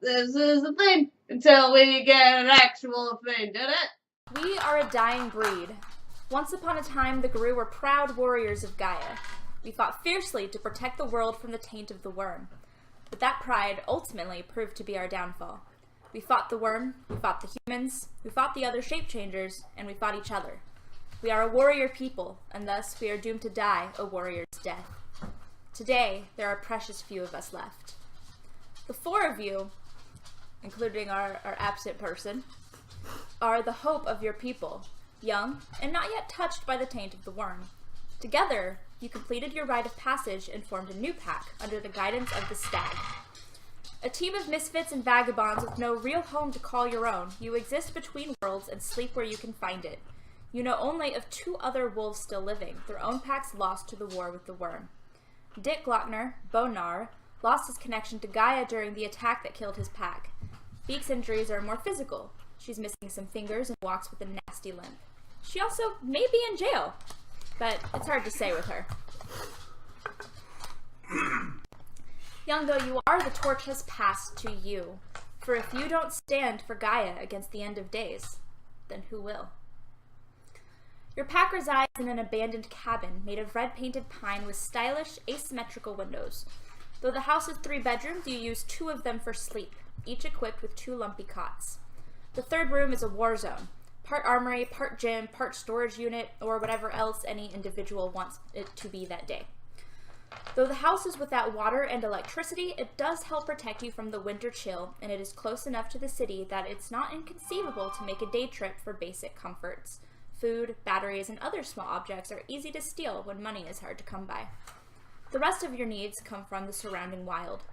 This is a thing until we get an actual thing, did it? We are a dying breed. Once upon a time, the Gru were proud warriors of Gaia. We fought fiercely to protect the world from the taint of the worm. But that pride ultimately proved to be our downfall. We fought the worm, we fought the humans, we fought the other shape-changers, and we fought each other. We are a warrior people, and thus we are doomed to die a warrior's death. Today, there are precious few of us left. The four of you, including our absent person, are the hope of your people, young and not yet touched by the taint of the worm. Together, you completed your rite of passage and formed a new pack under the guidance of the Stag. A team of misfits and vagabonds with no real home to call your own, you exist between worlds and sleep where you can find it. You know only of two other wolves still living, their own packs lost to the war with the worm. Dick Glockner, Bonar, lost his connection to Gaia during the attack that killed his pack. Beak's injuries are more physical. She's missing some fingers and walks with a nasty limp. She also may be in jail, but it's hard to say with her. Young though you are, the torch has passed to you. For if you don't stand for Gaia against the end of days, then who will? Your pack resides in an abandoned cabin made of red-painted pine with stylish, asymmetrical windows. Though the house is 3 bedrooms, you use 2 of them for sleep, each equipped with 2 lumpy cots. The third room is a war zone. Part armory, part gym, part storage unit, or whatever else any individual wants it to be that day. Though the house is without water and electricity, it does help protect you from the winter chill, and it is close enough to the city that it's not inconceivable to make a day trip for basic comforts. Food, batteries, and other small objects are easy to steal when money is hard to come by. The rest of your needs come from the surrounding wild.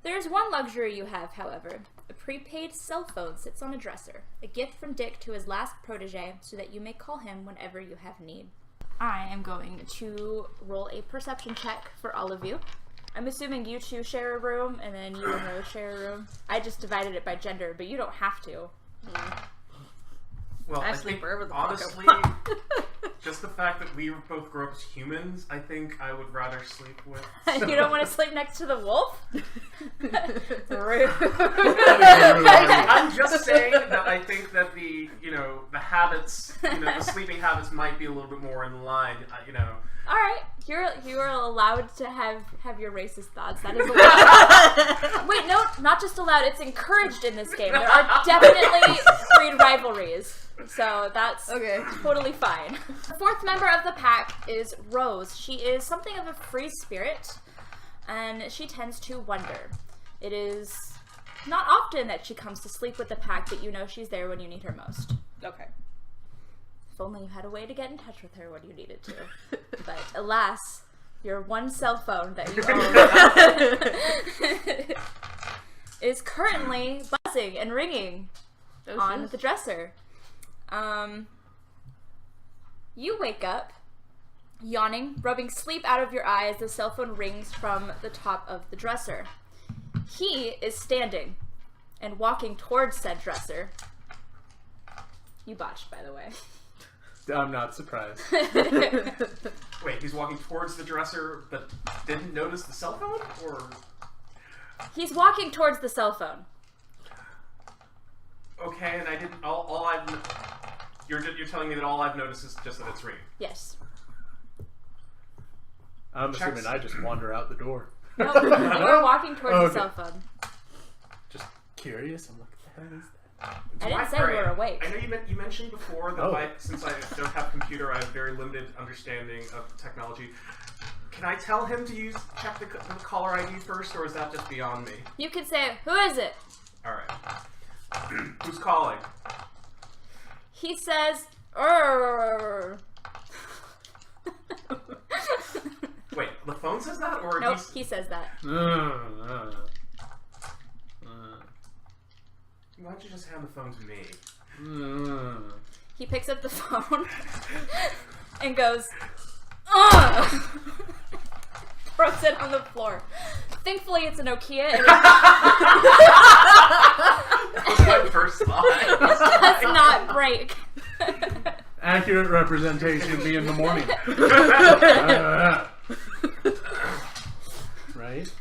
There is one luxury you have, however. A prepaid cell phone sits on a dresser, a gift from Dick to his last protege so that you may call him whenever you have need. I am going to roll a perception check for all of you. I'm assuming you two share a room, and then you and Rose share a room. I just divided it by gender, but you don't have to. Well, I I sleep think, wherever the honestly, fuck I want. just the fact that we both grew up as humans, I think I would rather sleep with. So. You don't want to sleep next to the wolf? Rude. I'm just saying that I think that the habits, the sleeping habits might be a little bit more in line, All right, you are allowed to have your racist thoughts. That is allowed. Wait, no, not just allowed. It's encouraged in this game. There are definitely breed rivalries, so that's totally fine. The fourth member of the pack is Rose. She is something of a free spirit, and she tends to wonder. It is not often that she comes to sleep with the pack, but you know she's there when you need her most. Okay. If only you had a way to get in touch with her when you needed to. But alas, your one cell phone that you own is currently buzzing and ringing on the dresser. You wake up, yawning, rubbing sleep out of your eyes. The cell phone rings from the top of the dresser. He is standing and walking towards said dresser. You botched, by the way. I'm not surprised. Wait, he's walking towards the dresser but didn't notice the cell phone? Or... He's walking towards the cell phone. Okay, and I didn't... You're telling me that all I've noticed is just that it's ringing? Yes. I'm assuming I just wander out the door. No, you're walking towards the cell phone. Just curious. I'm like, what the hell is that? I didn't say you were awake. I know you mentioned before that since I don't have a computer, I have very limited understanding of technology. Can I tell him to check the caller ID first, or is that just beyond me? You can say, who is it? Alright. Who's calling? He says, Urgh. Wait, the phone says that? Or Nope, he says that. Why don't you just hand the phone to me? He picks up the phone and goes, Ugh! Throws it on the floor. Thankfully, it's a Nokia. And That was my first thought. It does not break. Accurate representation be in the morning. Right?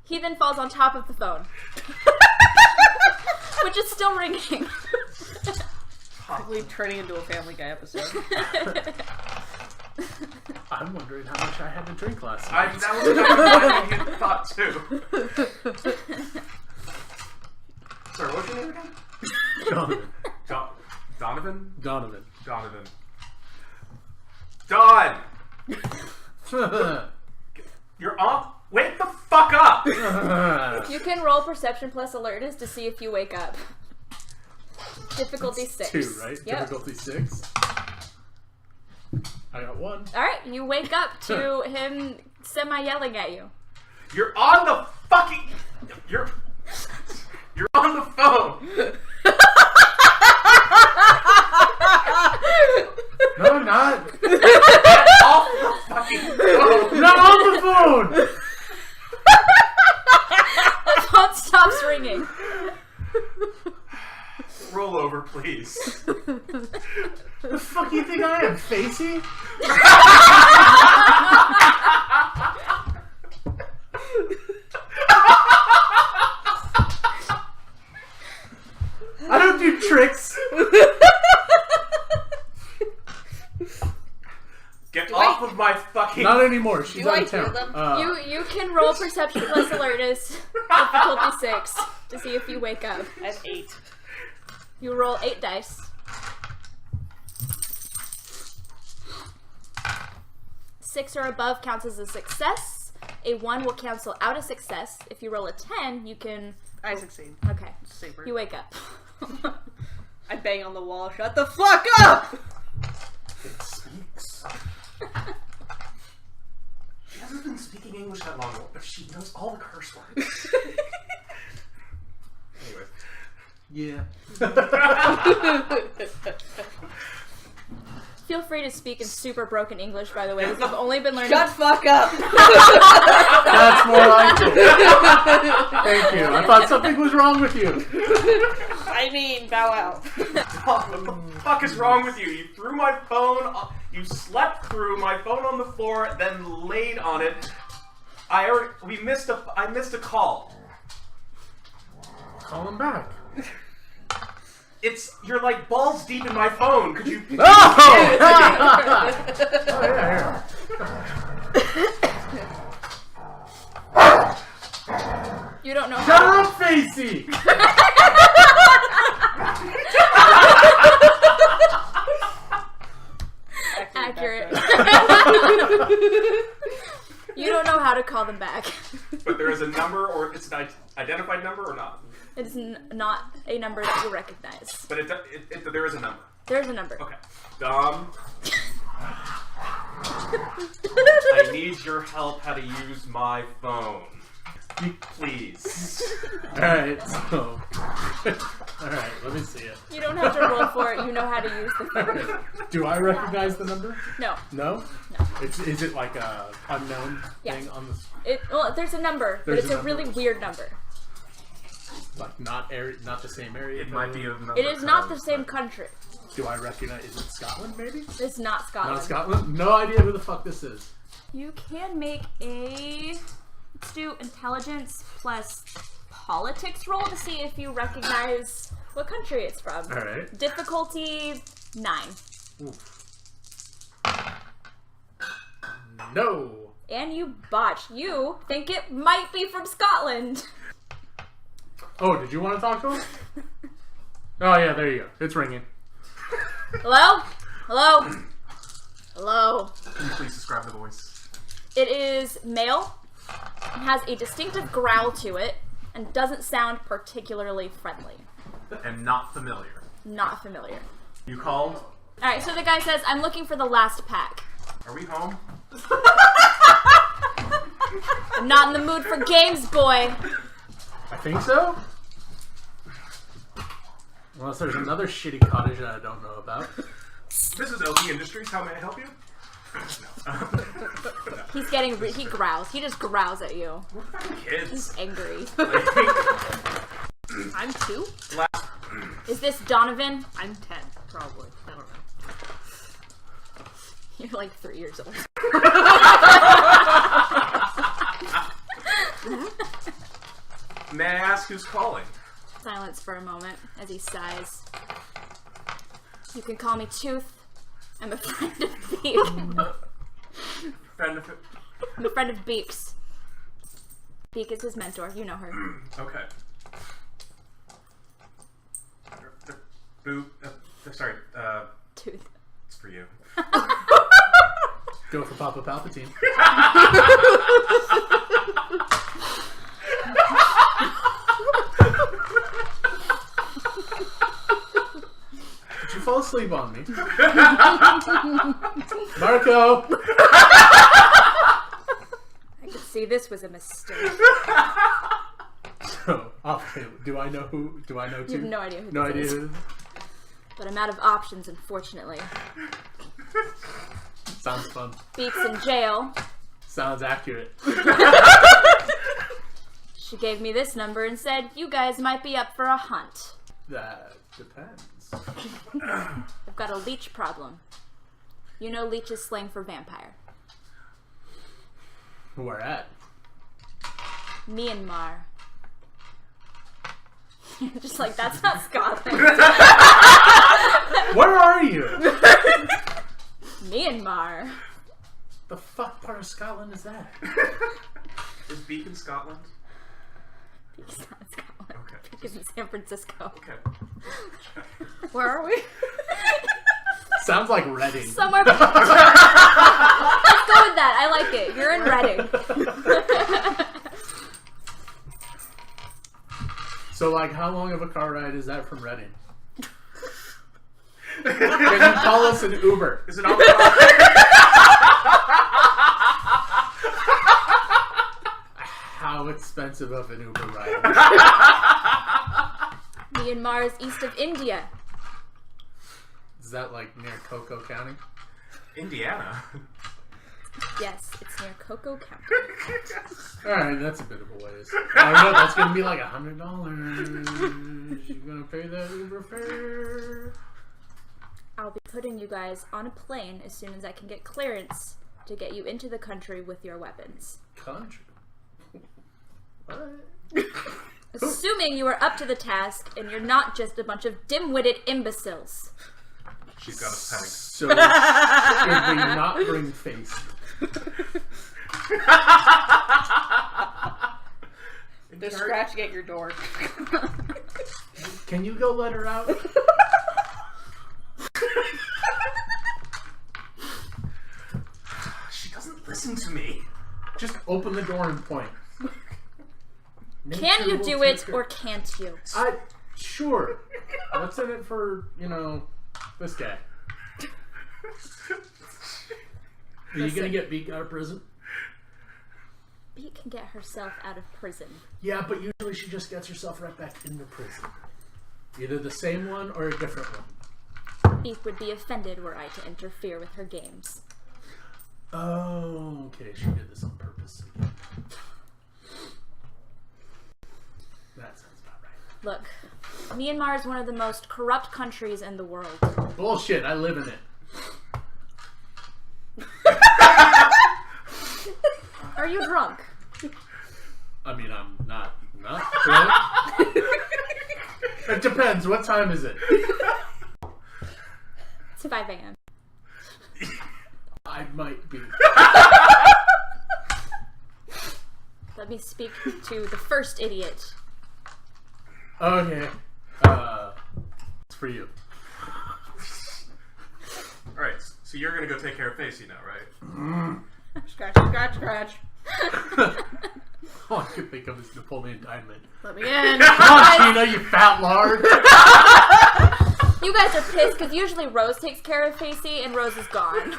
He then Donovan falls on top of the phone. Which is still ringing. Probably turning into a Family Guy episode. I'm wondering how much I had to drink last night. That was exactly what I thought too. Sorry, what's your name again? Donovan. Donovan? Donovan. Don! You're on. Wake the fuck up! You can roll perception plus alertness to see if you wake up. Difficulty 6. 2, right? Yep. Difficulty 6. I got 1. Alright, you wake up to him semi-yelling at you. You're on the fucking. You're on the phone. No, I'm not. Get off the fucking phone. Not on the phone. The phone stops ringing. Roll over, please. The fuck you think I am, Facey? I don't do tricks. Get off of my fucking. Not anymore. She's Do out I of town. hear them? You can roll perception plus alertness. Difficulty 6 to see if you wake up. I have 8. You roll 8 dice. 6 or above counts as a success. A 1 will cancel out a success. If you roll a 10, you can... I succeed. Okay. Saber. You wake up. I bang on the wall. Shut the fuck up! It speaks. She hasn't been speaking English that long, but she knows all the curse words. Anyway. Yeah. Feel free to speak in super broken English, by the way, because I've only been learning... Shut fuck up! That's more like it. Thank you. I thought something was wrong with you. I mean, bow out. What the fuck is wrong with you? You threw my phone. You slept through my phone on the floor, then laid on it. I missed a call. Call him back. You're like balls deep in my phone. Could you? Oh! Oh yeah, You don't know Shut how... her up, Facey! Accurate. You don't know how to call them back. But there is a number, or it's an identified number, or not? It is not a number that you recognize. But there is a number. There's a number. Okay. I need your help how to use my phone. Please. Alright, so... Alright, let me see it. You don't have to roll for it. You know how to use the phone. Do I recognize the number? No. No? No. Is it like a unknown thing on the... Well, there's a number, but There's it's a a number. really weird number. Like not the same area? It might be a number. It is not the same country. Do I recognize... Is it Scotland, maybe? It's not Scotland. Not Scotland? No idea who the fuck this is. You can make a... Let's do intelligence plus politics roll to see if you recognize what country it's from. Alright. Difficulty 9. No! And you botch. You think it might be from Scotland. Oh, did you want to talk to him? Oh yeah, there you go. It's ringing. Hello? Hello? Hello? Can you please describe the voice? It is male. It has a distinctive growl to it and doesn't sound particularly friendly. And not familiar. Not familiar. You called? Alright, so the guy says, I'm looking for the last pack. Are we home? I'm not in the mood for games, boy. I think so? Unless there's another shitty cottage that I don't know about. This is LT Industries. How may I help you? He's getting, he growls. He just growls at you. We're fucking kids. He's angry. I'm 2? Is this Donovan? I'm 10, probably. I don't know. You're like 3 years old. May I ask who's calling? Silence for a moment as he sighs. You can call me Tooth. I'm a friend of Beak. I'm a friend of Beak's. Beak is his mentor. You know her. Okay. Sorry. Tooth. It's for you. Go for Papa Palpatine. Did you fall asleep on me? Marco! I could see this was a mistake. So, okay, do I know who? Do I know Tooth? You have no idea who No this idea is. who? But I'm out of options, unfortunately. Sounds fun. Beak's in jail. Sounds accurate. She gave me this number and said, you guys might be up for a hunt. That depends. I've got a leech problem. You know leech is slang for vampire. Where at? Myanmar. Just like, that's not Scotland. Where are you? Myanmar. The fuck part of Scotland is that? Is Beak in Scotland? Beak's not in Scotland. Okay. Beak is in San Francisco. Okay. Where are we? Sounds like Reading. Somewhere. Let's go with that. I like it. You're in Reading. So, like, how long of a car ride is that from Reading? Can you call us an Uber? Is it on How expensive of an Uber ride? Myanmar is east of India. Is that, like, near Coco County? Indiana? Yes, it's near Coco County. Alright, that's a bit of a ways. I don't know, that's gonna be like $100. You gonna pay that Uber fare? I'll be putting you guys on a plane as soon as I can get clearance to get you into the country with your weapons. Country? What? Assuming you are up to the task and you're not just a bunch of dim-witted imbeciles. She's got a panic. So, should we not bring face? They're scratching at your door. Can you go let her out? She doesn't listen to me. Just open the door and point. Can you Nature do will it take or can't you? Sure. What's in it for, this guy? Are you gonna get Beak out of prison? Beak can get herself out of prison. Yeah, but usually she just gets herself right back into prison. Either the same one or a different one. Beak would be offended were I to interfere with her games. Oh, okay. She did this on purpose again. That sounds about right. Look, Myanmar is one of the most corrupt countries in the world. Bullshit, I live in it. Are you drunk? I mean, I'm not drunk. It depends. What time is it? It's 5 a.m. I might be. Let me speak to the first idiot. Okay. It's for you. Alright, so you're gonna go take care of Facey now, right? Scratch, scratch, scratch. All I can think of is Napoleon Diamond. Let me in. Come on, Tina, you fat lard. You guys are pissed because usually Rose takes care of Facey and Rose is gone.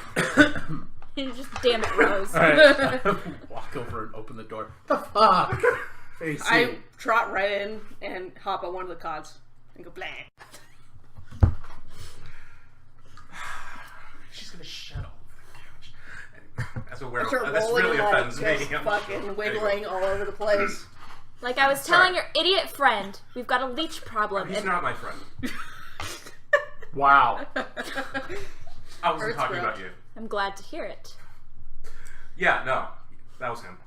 You just damn it, Rose. Alright. Walk over and open the door. The fuck? Facey. I trot right in and hop on one of the cots and go blang. She's gonna shed all over the couch. And as a I werewolf, start this rolling really along, offends me. just I'm fucking sure. wiggling all over the place. Like I was telling your idiot friend, we've got a leech problem. He's and not my friend. Wow. I wasn't Hurts, talking bro. about you. I'm glad to hear it. Yeah, no. That was him.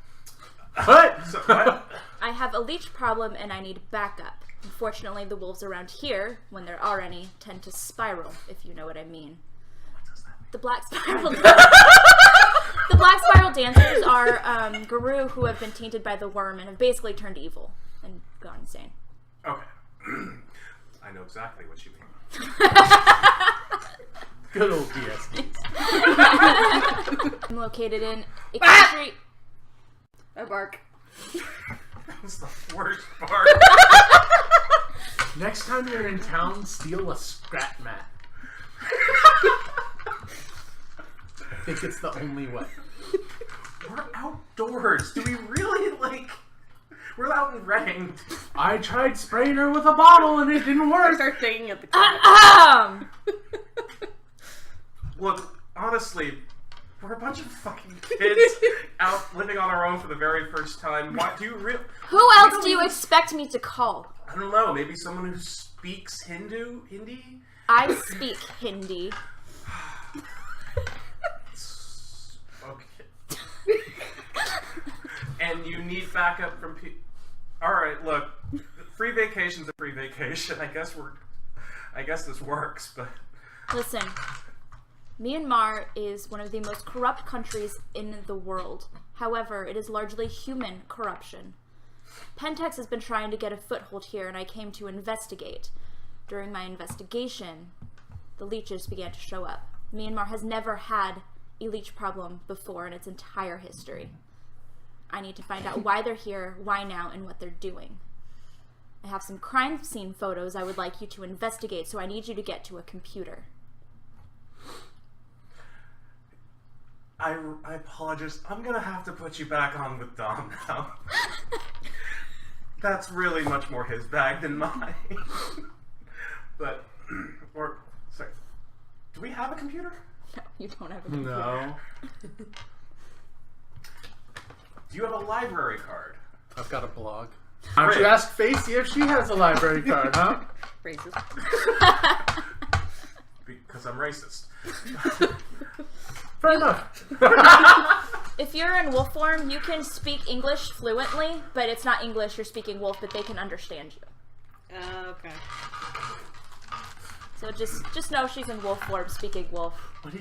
What? So, what? I have a leech problem and I need backup. Unfortunately, the wolves around here, when there are any, tend to spiral, if you know what I mean. What does that mean? The black spiral The black spiral dancers are guru who have been tainted by the worm and have basically turned evil and gone insane. Okay. I know exactly what you mean. Good old DSPs. I'm located in a country... I bark. That's the worst part. Next time you're in town, steal a scrap mat. I think it's the only way. We're outdoors. Do we really, like... We're out in Reading. I tried spraying her with a bottle and it didn't I work. start digging at the cat. Look, honestly, we're a bunch of fucking kids out living on our own for the very first time. Why do you Who else do you expect me to call? I don't know. Maybe someone who speaks Hindi? I speak Hindi. Okay. And you need backup from people. Alright, look. Free vacation's a free vacation. I guess this works, but... Listen, Myanmar is one of the most corrupt countries in the world. However, it is largely human corruption. Pentex has been trying to get a foothold here, and I came to investigate. During my investigation, the leeches began to show up. Myanmar has never had a leech problem before in its entire history. I need to find out why they're here, why now, and what they're doing. I have some crime scene photos I would like you to investigate, so I need you to get to a computer. I apologize. I'm gonna have to put you back on with Dom now. That's really much more his bag than mine. But, sorry. Do we have a computer? No, you don't have a computer. No. Do you have a library card? I've got a blog. Why don't you ask Facey if she has a library card, huh? Racist. Because I'm racist. Fair enough. If you're in wolf form, you can speak English fluently, but it's not English, you're speaking wolf, but they can understand you. Okay. So just know she's in wolf form, speaking wolf. What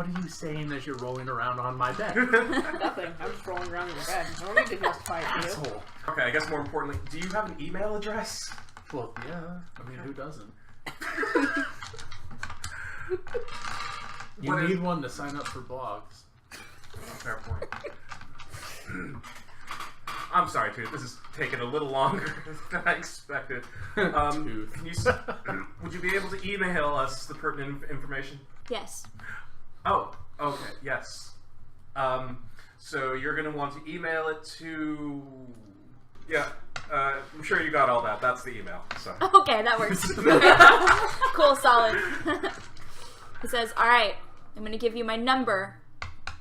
are you saying as you're rolling around on my bed? Nothing. I'm just rolling around in your bed. I don't need to justify it to you. Asshole. Okay, I guess more importantly, do you have an email address? Well, yeah. I mean, who doesn't? You What need is- one to sign up for blogs. Fair point. I'm sorry, Tooth. This is taking a little longer than I expected. Tooth. Would you be able to email us the pertinent information? Yes. Oh, okay, yes. So you're going to want to email it to... Yeah, I'm sure you got all that. That's the email. So. Okay, that works. Cool, solid. He says, alright, I'm going to give you my number.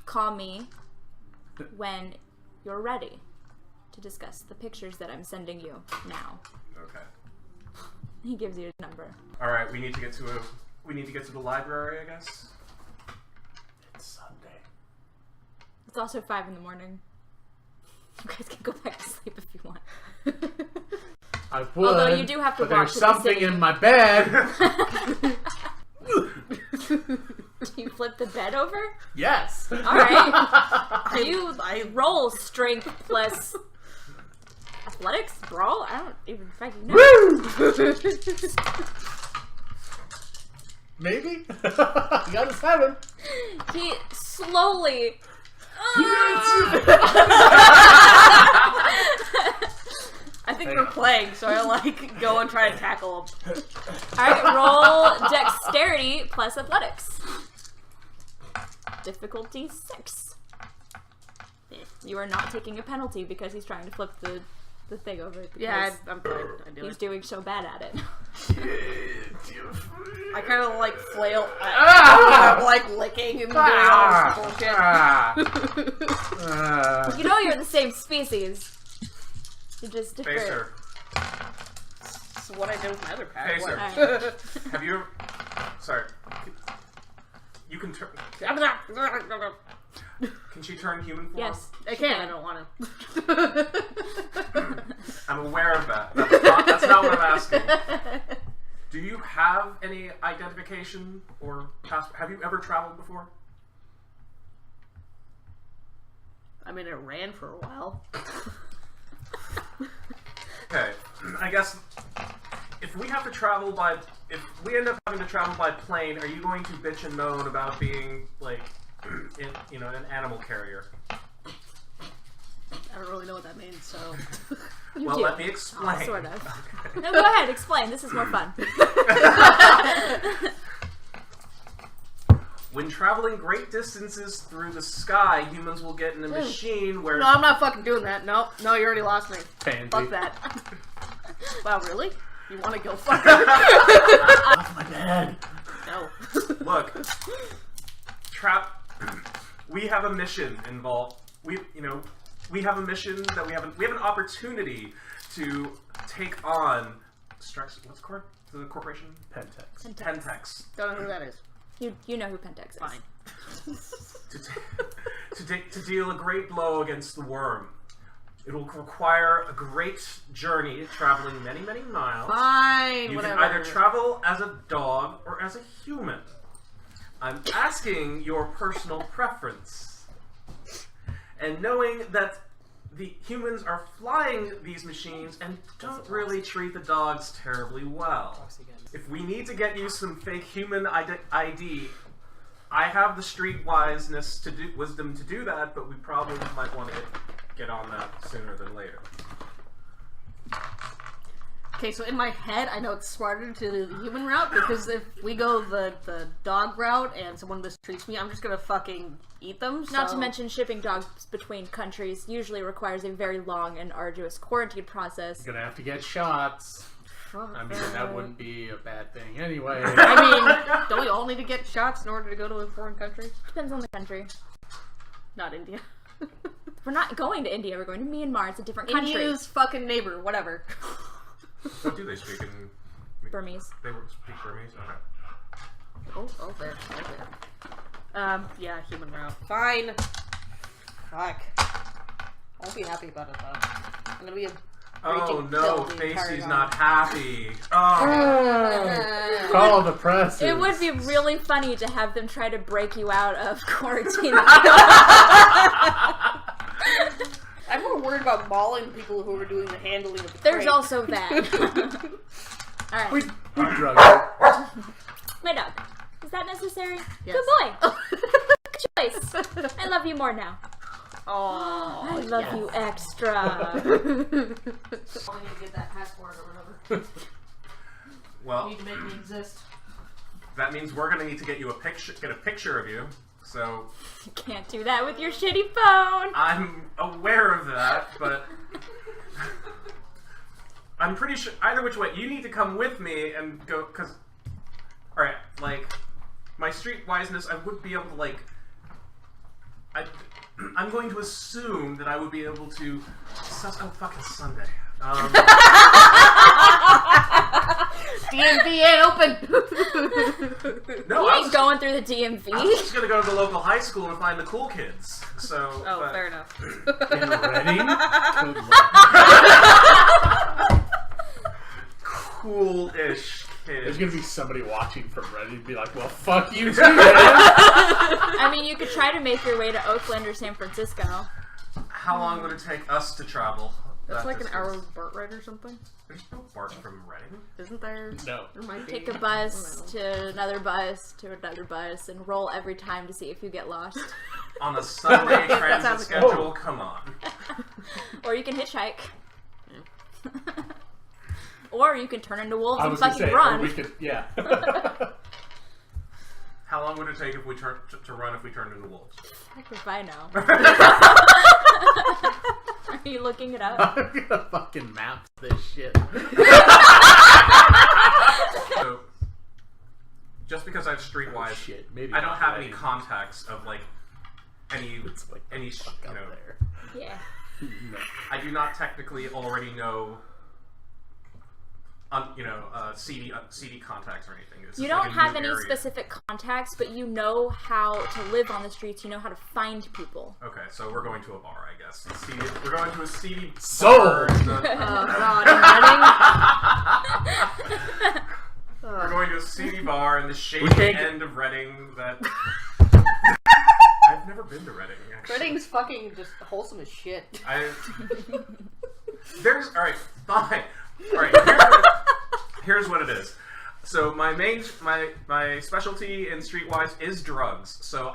Call me when you're ready to discuss the pictures that I'm sending you now. Okay. He gives you his number. All right, we need to get to the library, I guess. It's Sunday. It's also 5 in the morning. You guys can go back to sleep if you want. I would. Although you do have to but walk there's to the something city. in my bed. Do you flip the bed over? Yes. Alright. I roll strength plus athletics? Brawl? I don't even fucking know. Woo! Maybe? You got a 7. He slowly... I think we're playing, so I go and try to tackle him. Alright, roll dexterity plus athletics. Difficulty 6. You are not taking a penalty because he's trying to flip the thing over. Yeah, I'm fine. I do He's it. doing so bad at it. I kind of flail. I'm licking and doing all this bullshit. You know you're the same species. You're just different. Facer. So what I did with my other pack. Facer. What? Have you ever... Sorry. You can turn... Can she turn human form? Yes. I can. I don't want to. I'm aware of that. That's not what I'm asking. Do you have any identification or passport? Have you ever traveled before? I mean, it ran for a while. Okay, I guess if we have to travel by, if we end up having to travel by plane, are you going to bitch and moan about being like, an animal carrier? I don't really know what that means, so. Well, do. let me explain. Sort of. No, go ahead, explain. This is more fun. When traveling great distances through the sky, humans will get in a machine where... No, I'm not fucking doing that. No, you already lost me. Pansy. Fuck that. Wow, really? You want to go fuck her? Off my dad. No. Look, we have a mission involved. We have a mission that we have an opportunity to take on. What's it called? The corporation? Pentex. Pentex. Don't know who that is. You know who Pentex is. Fine. to deal a great blow against the worm. It will require a great journey, traveling many, many miles. Fine, You whatever. can either travel as a dog or as a human. I'm asking your personal preference. And knowing that the humans are flying these machines and don't really treat the dogs terribly well. If we need to get you some fake human ID, I have the street wisdom to do that, but we probably might want to get on that sooner than later. Okay, so in my head, I know it's smarter to do the human route, because if we go the dog route and someone mistreats me, I'm just gonna fucking eat them, so... Not to mention shipping dogs between countries usually requires a very long and arduous quarantine process. You're gonna have to get shots. Fuck. I mean, that wouldn't be a bad thing anyway. I mean, don't we all need to get shots in order to go to a foreign country? Depends on the country. Not India. We're not going to India, we're going to Myanmar. It's a different country. India's fucking neighbor, whatever. What do they speak in... Burmese. They speak Burmese? Okay. Oh, there. Yeah, human route. Fine. Fuck. I won't be happy about it, though. I'm gonna be a Oh no, filthy Facey's paragon. not happy. Oh. Call the press. It would be really funny to have them try to break you out of quarantine. I'm more worried about mauling the people who are doing the handling of the There's crate. also that. Alright. We drug it. My dog. Is that necessary? Yes. Good boy. Good choice. I love you more now. Oh, I love you extra. I need to get that passport or whatever. Well, You need to make me exist. that means we're gonna need to get a picture of you. So You can't do that with your shitty phone. I'm aware of that, but I'm pretty sure either which way you need to come with me and go. Cause all right, like my streetwiseness, I would be able to like. I'm going to assume that I would be able to. Oh, fucking Sunday. DMV ain't open. No, You I ain't was, going through the DMV. I was just gonna go to the local high school and find the cool kids. So. Oh, but- fair enough. In Reading? Good luck. Cool-ish There's kids. gonna be somebody watching from Reading and be like, well, fuck you too, man. I mean, you could try to make your way to Oakland or San Francisco. How long would it take us to travel? That's that like an distance? hour BART ride or something. There's no BART from Reading. Isn't there? No. There might be. Take a bus to another bus to another bus and roll every time to see if you get lost. On a Sunday That transit sounds good. schedule? Come on. Or you can hitchhike. Or you can turn into wolves I and was gonna fucking say, run. or we could, yeah. How long would it take if we to run if we turned into wolves? Heck if I know. Are you looking it up? I'm gonna fucking map this shit. So, just because I have streetwise, Shit, maybe I don't not have any Reading. contacts of like any It's like any fuck you up know. there. Yeah. No. I do not technically already know CD contacts or anything. This You is don't like a have new any area. specific contacts, but you know how to live on the streets. You know how to find people. Okay, so we're going to a bar, I guess. We're going to a seedy Sold! bar. Oh god, in Reading? We're going to a seedy bar in the shady can't- end of Reading that... I've never been to Reading, actually. Reading's fucking just wholesome as shit. Alright, fine. Alright, here's what it is. So my specialty in Streetwise is drugs. So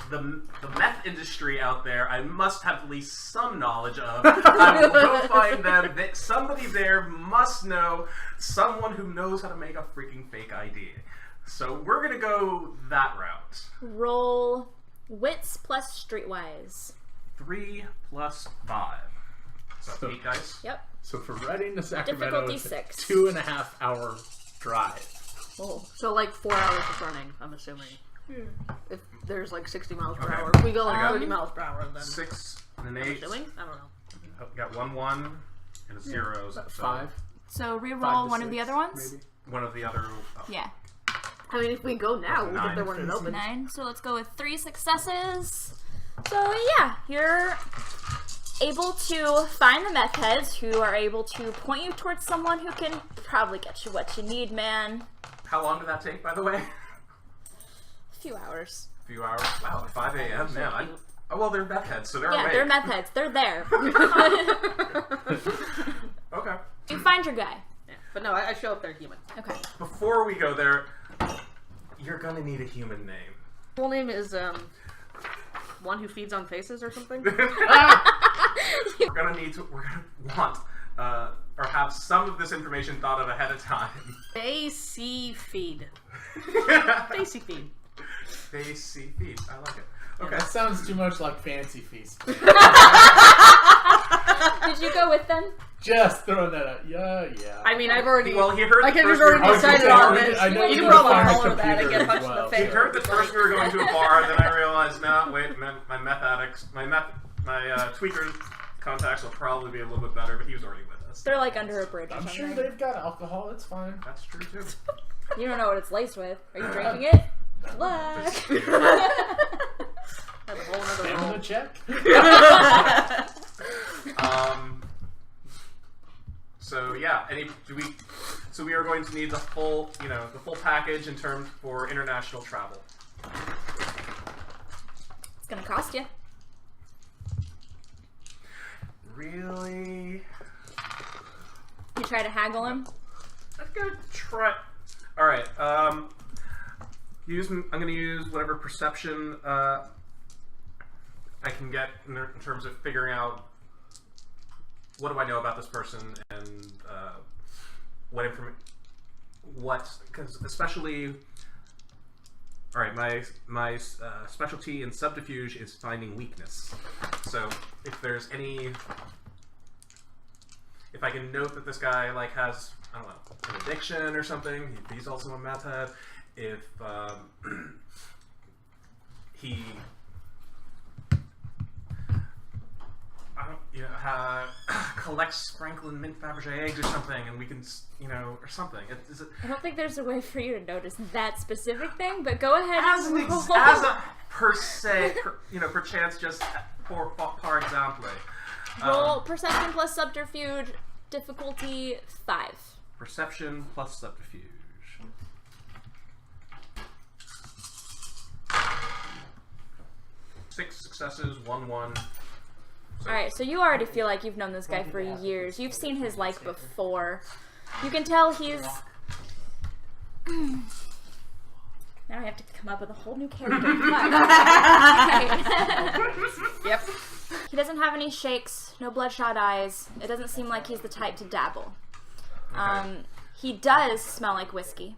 the meth industry out there, I must have at least some knowledge of. I will go find them. Somebody there must know someone who knows how to make a freaking fake ID. So we're gonna go that route. Roll wits plus streetwise. 3 plus 5. So So- 8 dice. Yep. So for Reading to Sacramento, Difficulty it's a 6. 2.5 hour drive. Oh. So like 4 hours of running, I'm assuming. If there's like 60 miles per Okay. hour. If we go like I got 30 miles per hour, then 6 and an I'm 8. assuming? I don't know. Got 1 1 and a 0. So 5. So 5 reroll to one of the 6, other ones? Maybe. one of the other. Oh. Yeah. I mean, if we go now, we'll get there when it 9. opens. 9. So let's go with 3 successes. So yeah, you're able to find the meth heads who are able to point you towards someone who can probably get you what you need, man. How long did that take, by the way? A few hours. A few hours. Wow, 5 a.m. now. Oh, well, they're meth heads, so they're Yeah, awake. they're meth heads. They're there. Okay. You find your guy. Yeah. But no, I show up there human. Okay. Before we go there, you're gonna need a human name. Full name is one who feeds on faces or something. We're gonna want, or have some of this information thought of ahead of time. Facey feed. Facey feed. Facey feed. I like it. Okay. That sounds too much like Fancy Feast. Did you go with them? Just throwing that out. Yeah. I mean, I've already. Well, he heard My the character's first we already were decided going on to- this. I know You you can probably find a call her that and computer get punched as in well. the He face. heard that first we were going to a bar, then I realized, no, wait, my tweaker contacts will probably be a little bit better, but he was already with us. They're like under a bridge or I'm something. sure they've got alcohol. It's fine. That's true too. You don't know what it's laced with. Are you drinking it? Good luck. That's a whole other Stamina role. check. So yeah, so we are going to need the full package in terms for international travel. It's gonna cost you. Really? You try to haggle him. I'm gonna try. All right. I'm gonna use whatever perception I can get in terms of figuring out what do I know about this person and because especially. All right, my specialty in subterfuge is finding weakness. So if there's if I can note that this guy has, I don't know, an addiction or something, if he's also a meth head, if he, collects sprinkling mint Fabergé eggs or something, and we can, or something. I don't think there's a way for you to notice that specific thing, but go ahead As and an roll. as a per se, perchance, just par example. Roll perception plus subterfuge, difficulty 5. Perception plus subterfuge. Six successes, 1-1. Alright, so you already feel like you've known this guy for years. You've seen his like before. You can tell he's... Now I have to come up with a whole new character. Fuck. Yep. He doesn't have any shakes, no bloodshot eyes. It doesn't seem like he's the type to dabble. He does smell like whiskey.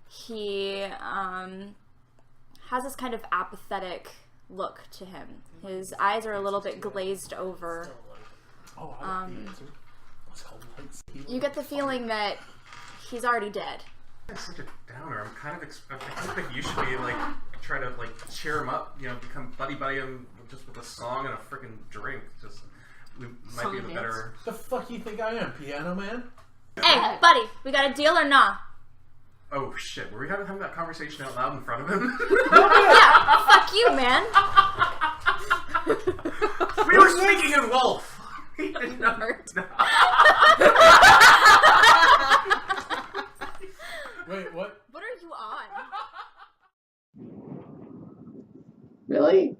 He has this kind of apathetic look to him. His eyes are a little bit glazed over. Oh, I like the answer. What's called light You get the feeling that he's already dead. That's such a downer. I kind of think you should be try to cheer him up. Become buddy him just with a song and a freaking drink. We might be the better. The fuck you think I am, piano man? Hey, buddy, we got a deal or nah? Oh shit, were we having that conversation out loud in front of him? Yeah, fuck you, man. We were speaking in Wolf! He didn't know. Wait, what? What are you on? Really?